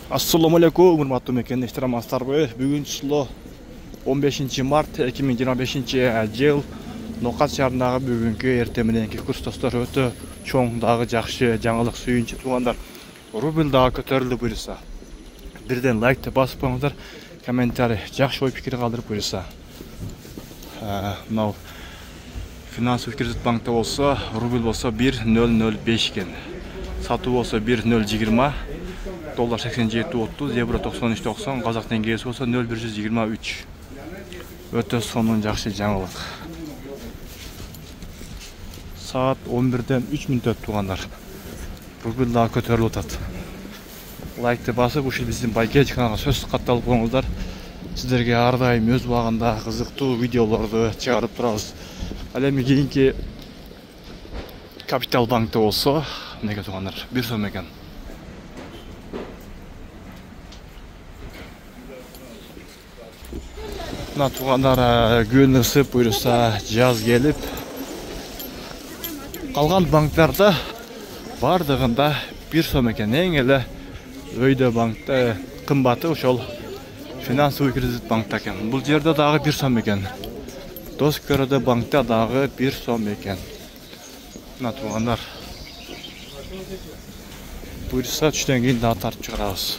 Assalamu alaikum, hurmatly mekendештер, амансыздарбы? Бүгүн число 15 март 2025 жыл. Нокат шаарындагы бүгүнкү эртең мененки курстостор өтө чоң дагы жакшы жаңылык сүйүнчү туугандар. Рубль дагы көтөрүлдү буюрса. Бирден лайкты басып коюңуздар, комментарий, жакшы ой пикир калтырып буюрса. Мынау финансовый кредит банкта болсо, рубль болсо 1.005 экен. Сатуу болсо 1.020. Доллар 87.30, евро 93.90, қазақ теңгесі болса 0.123. Өте сонун жакшы жаңылык. Саат 11-ден 3 минут өтті туғандар. Рубль дагы көтөрүлүп атат. Лайкты басып, ушул биздин Байкеч каналга сөз катталып коюңуздар. Сиздерге ар дайым өз убагында кызыктуу видеолорду чыгарып турабыз. Ал эми кийинки Капитал банкта болсо, эмнеге туғандар? 1 сом экен. Мына туғандар күн ысып буюрса, жаз келип, калган банктарда бардыгында 1 сом экен. Эң эле өйдө банкта кымбаты ошол финансовый кредит банкта экен. Бул жерде дагы 1 сом экен. Доскөрөдө банкта дагы 1 сом экен. Мына туғандар буюрса түштөн кийин дагы тартып чыгарабыз.